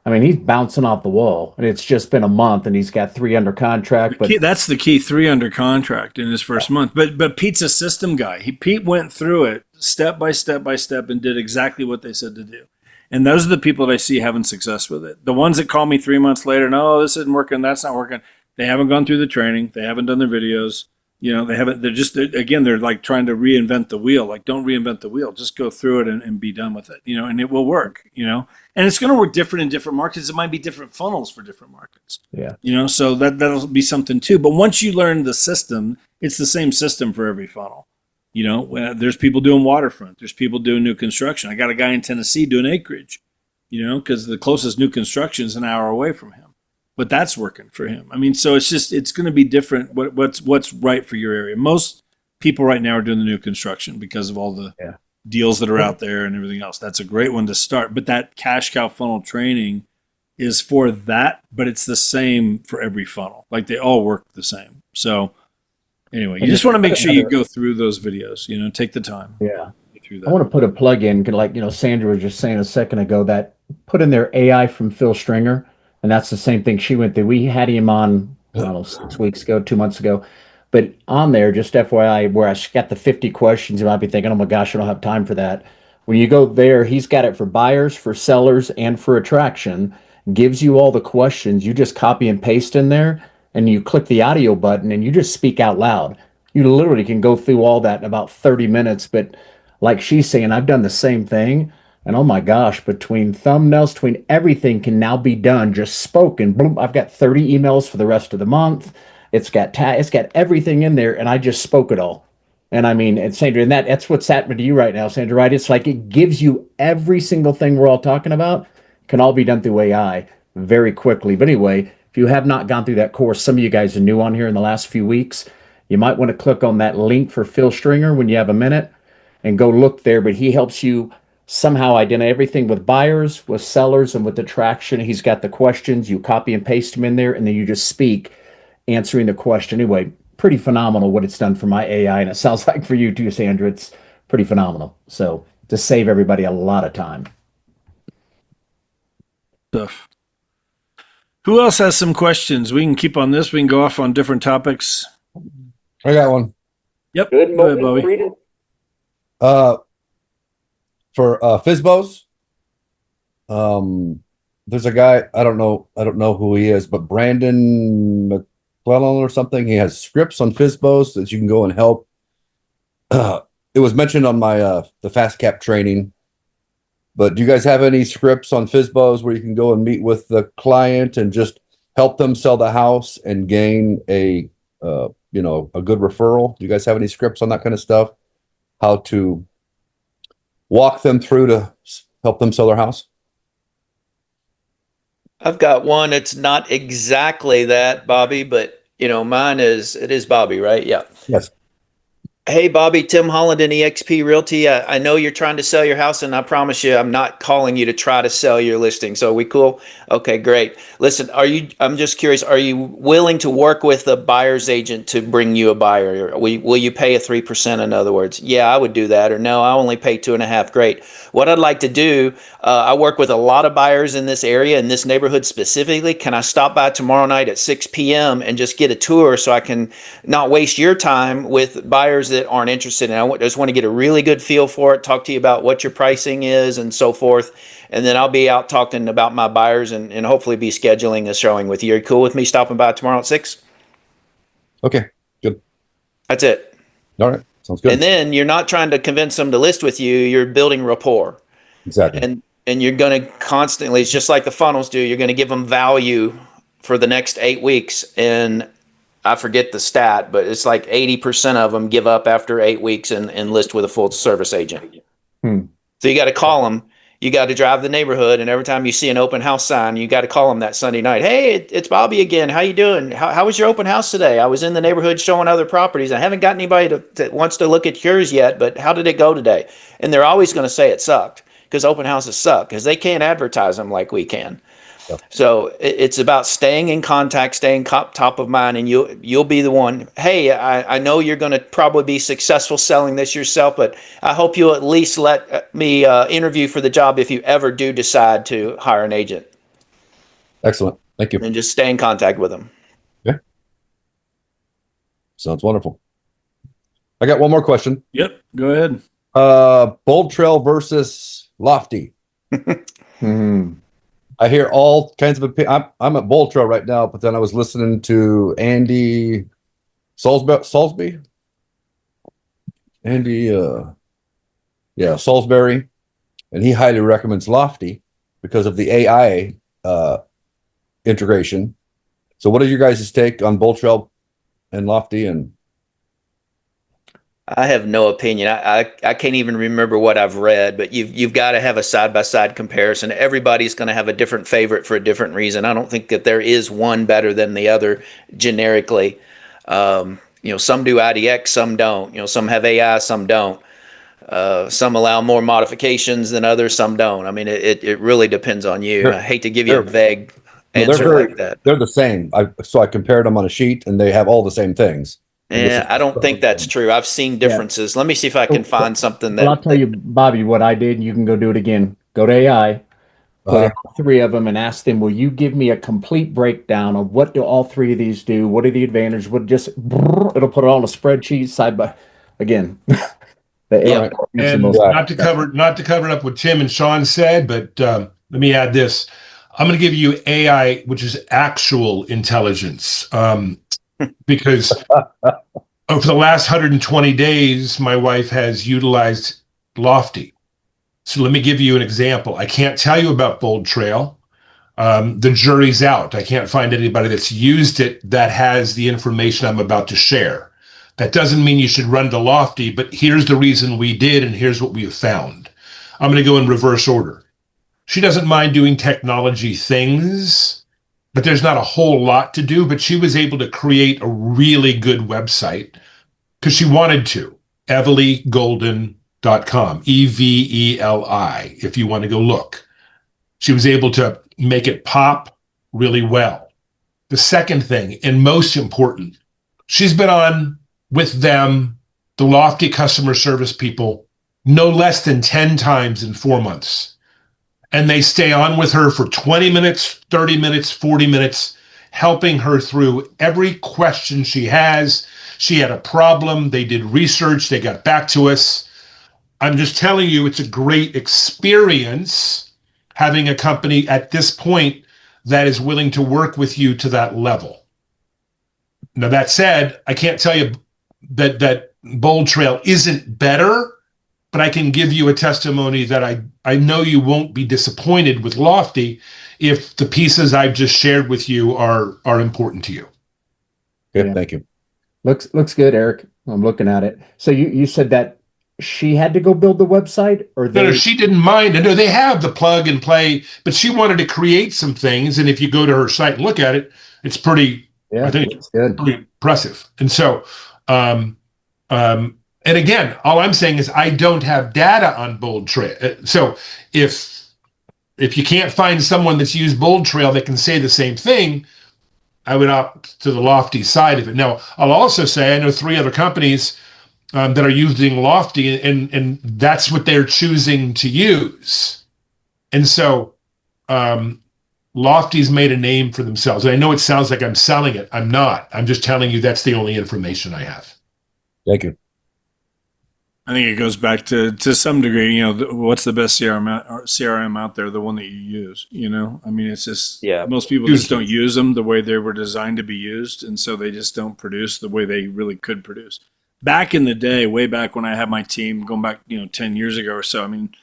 I mean, he's bouncing off the wall, and it's just been a month, and he's got 3 under contract. But that's the key, 3 under contract in his first month. But Pete's a system guy. Pete went through it step by step by step and did exactly what they said to do. And those are the people that I see having success with it. The ones that call me 3 months later, no, this isn't working, that's not working. They haven't gone through the training. They haven't done their videos. They haven't, they're like trying to reinvent the wheel. Like, don't reinvent the wheel. Just go through it and be done with it, and it will work, and it's going to work different in different markets. It might be different funnels for different markets. Yeah. So that'll be something too. But once you learn the system, it's the same system for every funnel. There's people doing waterfront. There's people doing new construction. I got a guy in Tennessee doing acreage, because the closest new construction is an hour away from him. But that's working for him. I mean, so it's going to be different. What's right for your area? Most people right now are doing the new construction because of all the deals that are out there and everything else. That's a great one to start. But that cash cow funnel training is for that, but it's the same for every funnel. Like, they all work the same. So anyway, you just want to make sure you go through those videos, take the time. Yeah. I want to put a plug in, like, Sandra was just saying a second ago, that put in their AI from Phil Stringer. And that's the same thing she went through. We had him on, I don't know, 6 weeks ago, 2 months ago. But on there, just FYI, where I got the 50 questions, you might be thinking, oh my gosh, I don't have time for that. When you go there, he's got it for buyers, for sellers, and for attraction. Gives you all the questions. You just copy and paste in there, and you click the audio button, and you just speak out loud. You literally can go through all that in about 30 minutes. But like she's saying, I've done the same thing. And oh my gosh, between thumbnails, between everything can now be done, just spoken. Boom, I've got 30 emails for the rest of the month. It's got it's got everything in there, and I just spoke it all. And I mean, and Sandra, and that's what's happening to you right now, Sandra, right? It's like it gives you every single thing we're all talking about can all be done through AI very quickly. But anyway, if you have not gone through that course, some of you guys are new on here in the last few weeks. You might want to click on that link for Phil Stringer when you have a minute and go look there. But he helps you somehow identify everything with buyers, with sellers, and with the traction. He's got the questions. You copy and paste them in there, and then you just speak answering the question. Anyway, pretty phenomenal what it's done for my AI, and it sounds like for you too, Sandra. It's pretty phenomenal. So to save everybody a lot of time. Stuff. Who else has some questions? We can keep on this. We can go off on different topics. I got one. Yep. Good Go ahead, morning, Bobby. For FSBOs, there's a guy, I don't know who he is, but Brandon McClellan or something. He has scripts on FSBOs that you can go and help. It was mentioned on my the fast cap training. But do you guys have any scripts on FSBOs where you can go and meet with the client and just help them sell the house and gain a good referral? Do you guys have any scripts on that kind of stuff? How to walk them through to help them sell their house? I've got one. It's not exactly that, Bobby, but mine is. It is Bobby, right? Yeah. Yes. Hey, Bobby, Tim Holland in eXp Realty. I know you're trying to sell your house, and I promise you, I'm not calling you to try to sell your listing. So, are we cool? Okay, great. Listen, I'm just curious, are you willing to work with a buyer's agent to bring you a buyer? Will you pay a 3%, in other words? Yeah, I would do that. Or no, I only pay 2.5%. Great. What I'd like to do, I work with a lot of buyers in this area, in this neighborhood specifically. Can I stop by tomorrow night at 6 p.m. and just get a tour so I can not waste your time with buyers that aren't interested? And I just want to get a really good feel for it, talk to you about what your pricing is and so forth. And then I'll be out talking about my buyers and hopefully be scheduling a showing with you. Are you cool with me stopping by tomorrow at 6? Okay, good. That's it. All right, sounds good. And then you're not trying to convince them to list with you. You're building rapport. Exactly. And you're going to constantly, it's just like the funnels do, you're going to give them value for the next 8 weeks. And I forget the stat, but it's like 80% of them give up after 8 weeks and list with a full service agent. So you got to call them. You got to drive the neighborhood, and every time you see an open house sign, you got to call them that Sunday night. Hey, it's Bobby again. How you doing? How was your open house today? I was in the neighborhood showing other properties. I haven't got anybody that wants to look at yours yet, but how did it go today? And they're always going to say it sucked, because open houses suck, because they can't advertise them like we can. So it's about staying in contact, staying top of mind, and you'll be the one. Hey, I know you're going to probably be successful selling this yourself, but I hope you'll at least let me interview for the job if you ever do decide to hire an agent. Excellent. Thank you. And just stay in contact with them. Yeah. Sounds wonderful. I got one more question. Yep. Go ahead. Bold Trail versus Lofty. I hear all kinds of opinions. I'm at Bold Trail right now, but then I was listening to Andy Salisbury. Salisbury, and he highly recommends Lofty because of the AI integration. So what are your guys' take on Bold Trail and Lofty? And I have no opinion. I can't even remember what I've read, but you've got to have a side-by-side comparison. Everybody's going to have a different favorite for a different reason. I don't think that there is one better than the other generically. Some do IDX, some don't. Some have AI, some don't. Some allow more modifications than others, some don't. I mean, it really depends on you. I hate to give you a vague answer like that. They're the same. So I compared them on a sheet, and they have all the same things. Yeah, I don't think that's true. I've seen differences. Let me see if I can find something that. Well, I'll tell you, Bobby, what I did. You can go do it again. Go to AI, put in all three of them, and ask them, will you give me a complete breakdown of what do all three of these do? What are the advantages? It'll put it all in a spreadsheet side by again. And not to cover up what Tim and Sean said, but let me add this. I'm going to give you AI, which is actual intelligence. Because for the last 120 days, my wife has utilized Lofty. So let me give you an example. I can't tell you about Bold Trail. The jury's out. I can't find anybody that's used it that has the information I'm about to share. That doesn't mean you should run to Lofty, but here's the reason we did, and here's what we have found. I'm going to go in reverse order. She doesn't mind doing technology things, but there's not a whole lot to do. But she was able to create a really good website because she wanted to. EvelyGolden.com, EVELI, if you want to go look. She was able to make it pop really well. The second thing, and most important, she's been on with them, the Lofty customer service people, no less than 10 times in 4 months. And they stay on with her for 20 minutes, 30 minutes, 40 minutes, helping her through every question she has. She had a problem. They did research. They got back to us. I'm just telling you, it's a great experience having a company at this point that is willing to work with you to that level. Now, that said, I can't tell you that Bold Trail isn't better, but I can give you a testimony that I know you won't be disappointed with Lofty if the pieces I've just shared with you are important to you. Good, yeah. Thank you. Looks good, Eric. I'm looking at it. So you said that she had to go build the website, or no, she didn't mind. I know they have the plug and play, but she wanted to create some things. And if you go to her site and look at it, it's pretty. Yeah, I think it's pretty impressive. And so, and again, all I'm saying is I don't have data on Bold Trail. So if you can't find someone that's used Bold Trail that can say the same thing, I would opt to the Lofty side of it. Now, I'll also say I know 3 other companies that are using Lofty, and that's what they're choosing to use. And so Lofty's made a name for themselves. And I know it sounds like I'm selling it. I'm not. I'm just telling you that's the only information I have. Thank you. I think it goes back to some degree, what's the best CRM out there, the one that you use, I mean, it's just, most people just don't use them the way they were designed to be used. And so they just don't produce the way they really could produce. Back in the day, way back when I had my team going back, 10 years ago or so, I mean,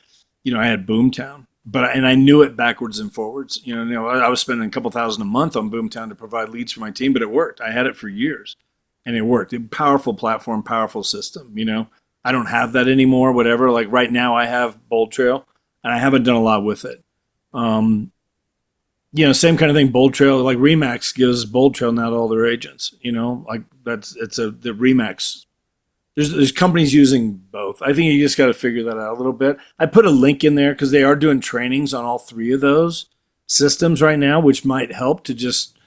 I had Boomtown, and I knew it backwards and forwards. I was spending a couple $1,000 a month on Boomtown to provide leads for my team, but it worked. I had it for years and it worked. Powerful platform, powerful system, I don't have that anymore, whatever. Like right now I have Bold Trail and I haven't done a lot with it. Same kind of thing, Bold Trail, like Remax gives Bold Trail now to all their agents, like the Remax. There's companies using both. I think you just got to figure that out a little bit. I put a link in there because they are doing trainings on all 3 of those systems right now, which might help to just,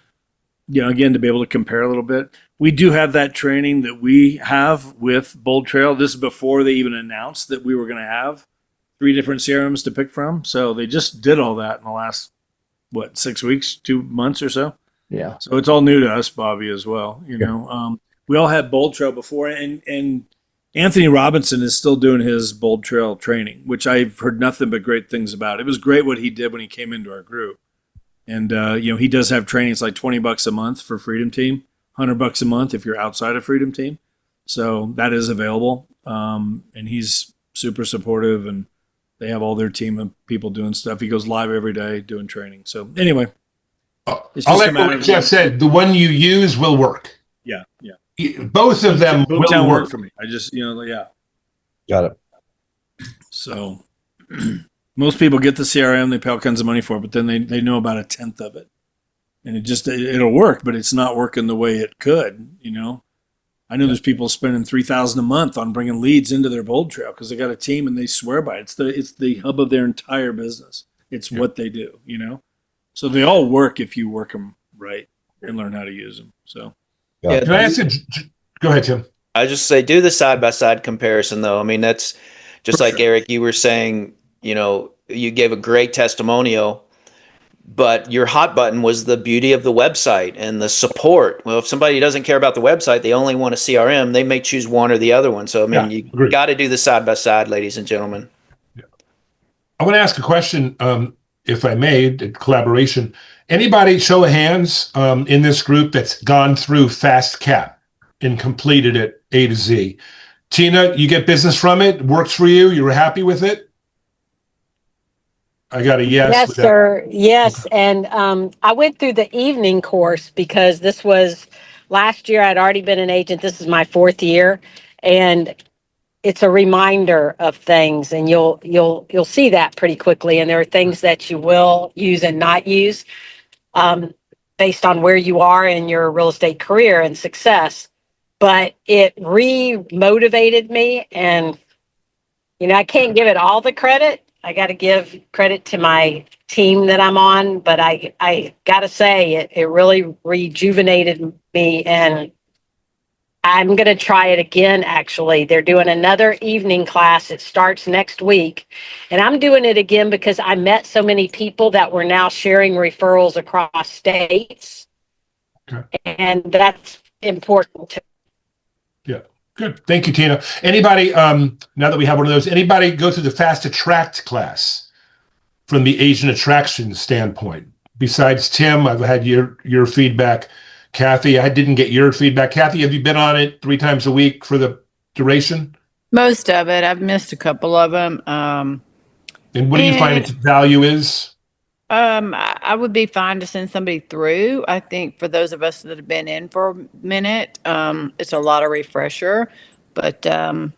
again, to be able to compare a little bit. We do have that training that we have with Bold Trail. This is before they even announced that we were going to have 3 different CRMs to pick from. So they just did all that in the last, 6 weeks, 2 months or so. Yeah. So it's all new to us, Bobby, as well. We all had Bold Trail before, and Anthony Robinson is still doing his Bold Trail training, which I've heard nothing but great things about. It was great what he did when he came into our group. And, he does have trainings like $20 a month for Freedom Team. $100 a month if you're outside of Freedom Team. So that is available. And he's super supportive, and they have all their team of people doing stuff. He goes live every day doing training. So anyway, I'll let what Jeff said. The one you use will work. Yeah. Both of them will work for me. I just, Got it. So most people get the CRM, they pay all kinds of money for it, but then they know about 1/10 of it. And it'll work, but it's not working the way it could, I know there's people spending $3,000 a month on bringing leads into their Bold Trail because they got a team and they swear by it. It's the hub of their entire business. It's what they do, So they all work if you work them right and learn how to use them. So yeah. Can I ask you? Go ahead, Tim. I just say do the side-by-side comparison, though. I mean, that's just like Eric, you were saying, you gave a great testimonial, but your hot button was the beauty of the website and the support. Well, if somebody doesn't care about the website, they only want a CRM, they may choose one or the other one. So, I mean, you got to do the side-by-side, ladies and gentlemen. Yeah. I want to ask a question, if I may, collaboration. Anybody, show of hands, in this group that's gone through FastCap and completed it A to Z? Tina, you get business from it? Works for you? You were happy with it? I got a yes. Yes, with that. sir. Yes. And I went through the evening course because this was last year. I'd already been an agent. This is my 4th year. And it's a reminder of things, and you'll see that pretty quickly. And there are things that you will use and not use based on where you are in your real estate career and success. But it re-motivated me, and I can't give it all the credit. I got to give credit to my team that I'm on, but I got to say it really rejuvenated me, and I'm going to try it again, actually. They're doing another evening class. It starts next week. And I'm doing it again because I met so many people that were now sharing referrals across states. Okay. And that's important too. Yeah. Good. Thank you, Tina. Anybody, now that we have one of those, anybody go through the Fast Attract class from the agent attraction standpoint? Besides Tim, I've had your feedback. Kathy, I didn't get your feedback. Kathy, have you been on it 3 times a week for the duration? Most of it. I've missed a couple of them. And what do you find its value is? I would be fine to send somebody through. I think for those of us that have been in for a minute, it's a lot of refresher, but not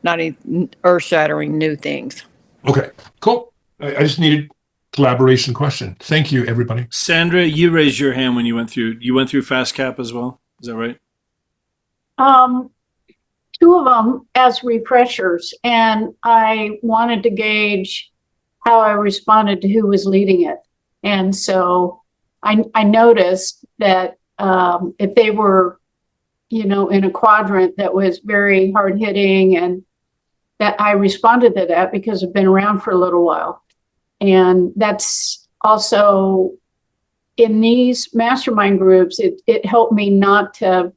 any earth-shattering new things. Okay, cool. I just needed collaboration question. Thank you, everybody. Sandra, you raised your hand when you went through FastCap as well. Is that right? 2 of them as refreshers, and I wanted to gauge how I responded to who was leading it. And so I noticed that if they were, in a quadrant that was very hard hitting, and that I responded to that because I've been around for a little while. And that's also in these mastermind groups, it helped me not to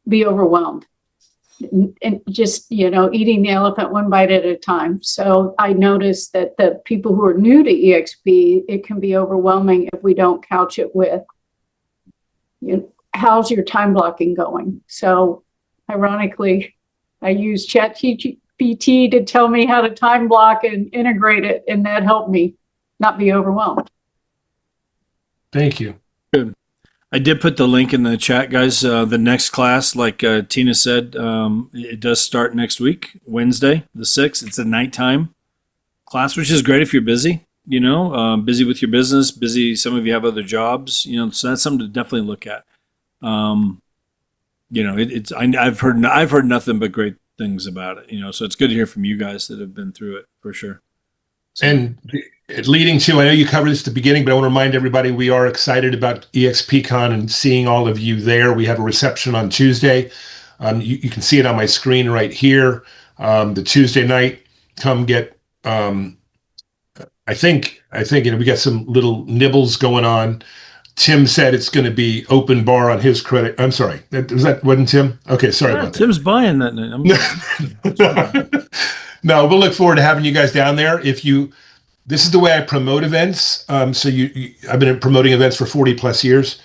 be overwhelmed and just, eating the elephant one bite at a time. So I noticed that the people who are new to EXP, it can be overwhelming if we don't couch it with, how's your time blocking going? So ironically, I use ChatGPT to tell me how to time block and integrate it, and that helped me not be overwhelmed. Thank you. Good. I did put the link in the chat, guys. The next class, like Tina said, it does start next week, Wednesday, the 6th. It's a nighttime class, which is great if you're busy, busy with your business, busy. Some of you have other jobs, so that's something to definitely look at. I've heard nothing but great things about it, so it's good to hear from you guys that have been through it for sure. So. And leading to, I know you covered this at the beginning, but I want to remind everybody we are excited about EXPCon and seeing all of you there. We have a reception on Tuesday. You can see it on my screen right here. The Tuesday night, come get. I think we got some little nibbles going on. Tim said it's going to be open bar on his credit. I'm sorry. Wasn't Tim? Okay, sorry about that. Tim's buying that. No, we'll look forward to having you guys down there. This is the way I promote events. I've been promoting events for 40 plus years.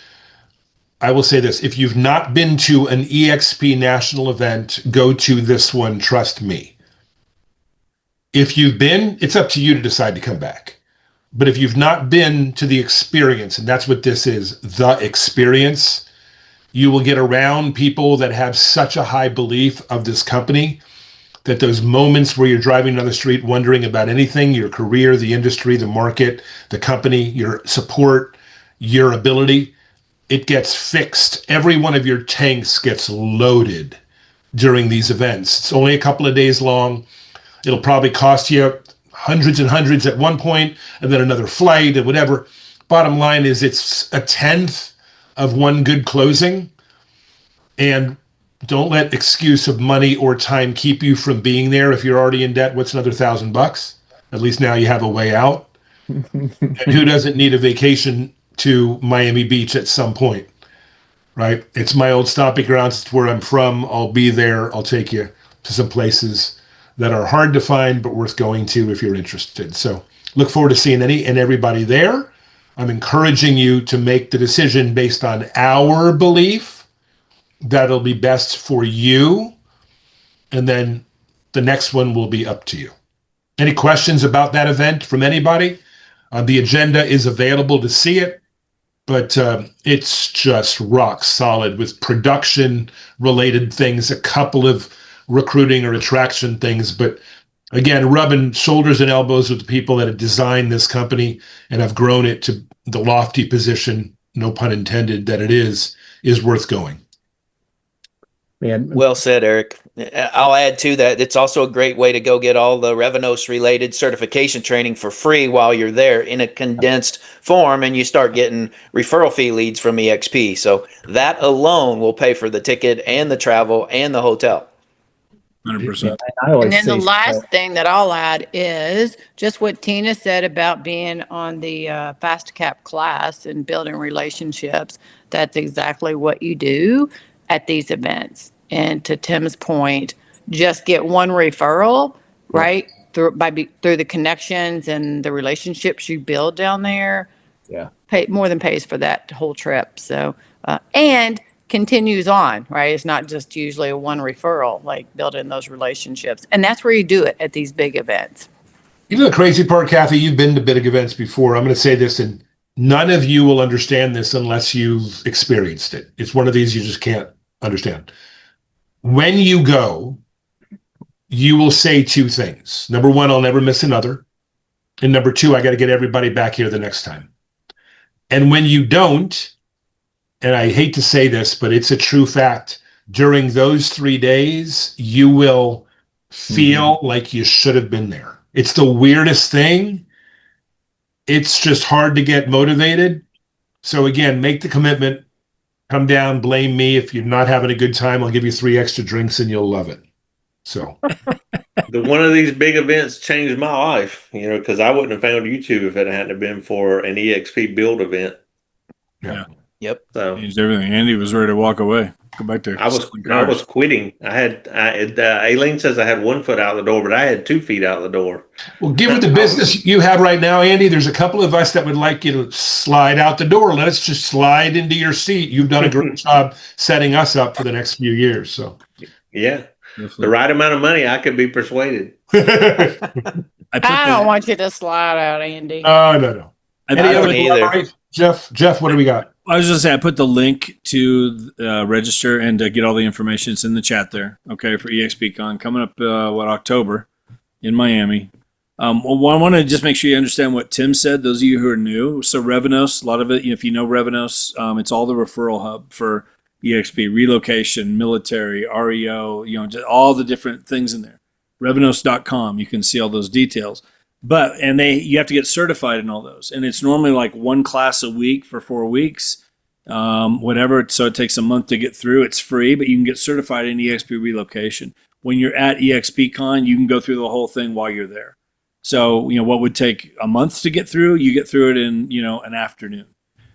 I will say this: if you've not been to an EXP national event, go to this one. Trust me. If you've been, it's up to you to decide to come back. But if you've not been to the experience, and that's what this is, the experience, you will get around people that have such a high belief of this company that those moments where you're driving down the street wondering about anything, your career, the industry, the market, the company, your support, your ability, it gets fixed. Every one of your tanks gets loaded during these events. It's only a couple of days long. It'll probably cost you hundreds and hundreds at one point, and then another flight and whatever. Bottom line is it's a 1/10 of one good closing. And don't let excuse of money or time keep you from being there. If you're already in debt, what's another $1,000? At least now you have a way out. And who doesn't need a vacation to Miami Beach at some point, right? It's my old stomping grounds. It's where I'm from. I'll be there. I'll take you to some places that are hard to find, but worth going to if you're interested. So look forward to seeing any and everybody there. I'm encouraging you to make the decision based on our belief that'll be best for you. And then the next one will be up to you. Any questions about that event from anybody? The agenda is available to see it, but it's just rock solid with production related things, a couple of recruiting or attraction things, but again, rubbing shoulders and elbows with the people that have designed this company and have grown it to the lofty position, no pun intended, that it is worth going. Man, Well said, Eric. I'll add to that. It's also a great way to go get all the Revenos related certification training for free while you're there in a condensed form, and you start getting referral fee leads from EXP. So that alone will pay for the ticket and the travel and the hotel. 100%. And then the last thing that I'll add is just what Tina said about being on the Fast Cap class and building relationships. That's exactly what you do at these events. And to Tim's point, just get one referral, right? Through the connections and the relationships you build down there. Yeah. More than pays for that whole trip. So, and continues on, right? It's not just usually a one referral, like building those relationships. And that's where you do it at these big events. You know the crazy part, Kathy, you've been to big events before. I'm going to say this, and none of you will understand this unless you've experienced it. It's one of these you just can't understand. When you go, you will say two things. Number one, I'll never miss another. And number two, I got to get everybody back here the next time. And when you don't, and I hate to say this, but it's a true fact, during those 3 days, you will feel like you should have been there. It's the weirdest thing. It's just hard to get motivated. So again, make the commitment. Come down, blame me. If you're not having a good time, I'll give you 3 extra drinks and you'll love it. So one of these big events changed my life, because I wouldn't have found YouTube if it hadn't been for an EXP build event. Yeah. Yep. So Changed everything. Andy was ready to walk away. Go back there. I was quitting. Aileen says I had 1 foot out the door, but I had 2 feet out the door. Well, given the business you have right now, Andy, there's a couple of us that would like you to slide out the door. Let us just slide into your seat. You've done a great job setting us up for the next few years. So, yeah, the right amount of money, I could be persuaded. I don't want you to slide out, Andy. No. Any other either. Jeff, what do we got? I was just saying, I put the link to register and to get all the information. It's in the chat there. Okay, for EXPCon coming up, October in Miami. I want to just make sure you understand what Tim said. Those of you who are new, so Revenos, a lot of it, if you know Revenos, it's all the referral hub for EXP, relocation, military, REO, just all the different things in there. Revenos.com, you can see all those details. But you have to get certified in all those, and it's normally like 1 class a week for 4 weeks, whatever. So it takes a month to get through. It's free, but you can get certified in EXP relocation. When you're at EXPCon, you can go through the whole thing while you're there. So what would take a month to get through, you get through it in an afternoon.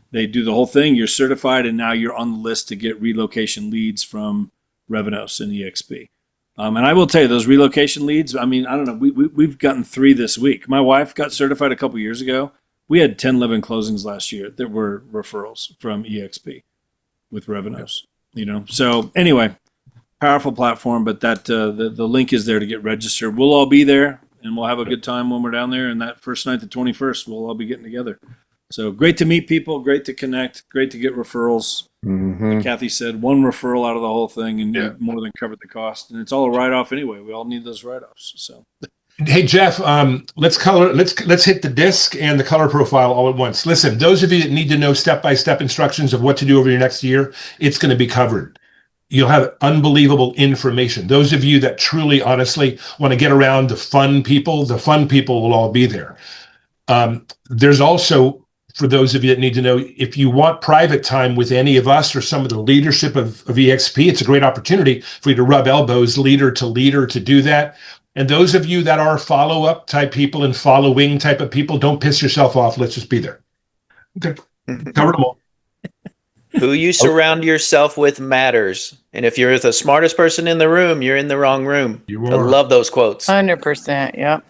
They do the whole thing. You're certified, and now you're on the list to get relocation leads from Revenos and EXP. And I will tell you, those relocation leads, I don't know, we've gotten 3 this week. My wife got certified a couple years ago. We had 10, 11 closings last year that were referrals from EXP with Revenos, So anyway, powerful platform, but that the link is there to get registered. We'll all be there, and we'll have a good time when we're down there. And that first night, the 21st, we'll all be getting together. So great to meet people, great to connect, great to get referrals. Like Kathy said, 1 referral out of the whole thing, and you more than covered the cost. And it's all a write-off anyway. We all need those write-offs. So, hey Jeff, let's hit the disc and the color profile all at once. Listen, those of you that need to know step-by-step instructions of what to do over your next year, it's going to be covered. You'll have unbelievable information. Those of you that truly, honestly want to get around the fun people will all be there. There's also, for those of you that need to know, if you want private time with any of us or some of the leadership of EXP, it's a great opportunity for you to rub elbows leader to do that. And those of you that are follow-up type people and following type of people, don't piss yourself off. Let's just be there. Okay. Covered them all. Who you surround yourself with matters. And if you're the smartest person in the room, you're in the wrong room. You I are. love those quotes. 100%. Yep.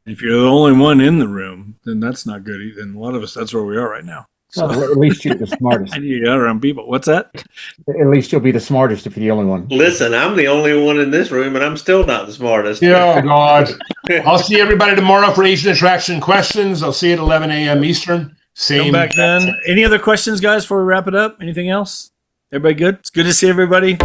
if you're the only one in the room, then that's not good either. And a lot of us, that's where we are right now. So Well, at least you're the smartest. I need to get around people. What's that? At least you'll be the smartest if you're the only one. Listen, I'm the only one in this room, and I'm still not the smartest. Oh, God. I'll see everybody tomorrow for Agent Attraction questions. I'll see you at 11 a.m. Eastern. Come back then. Any other questions, guys, before we wrap it up? Anything else? Everybody good? It's good to see everybody.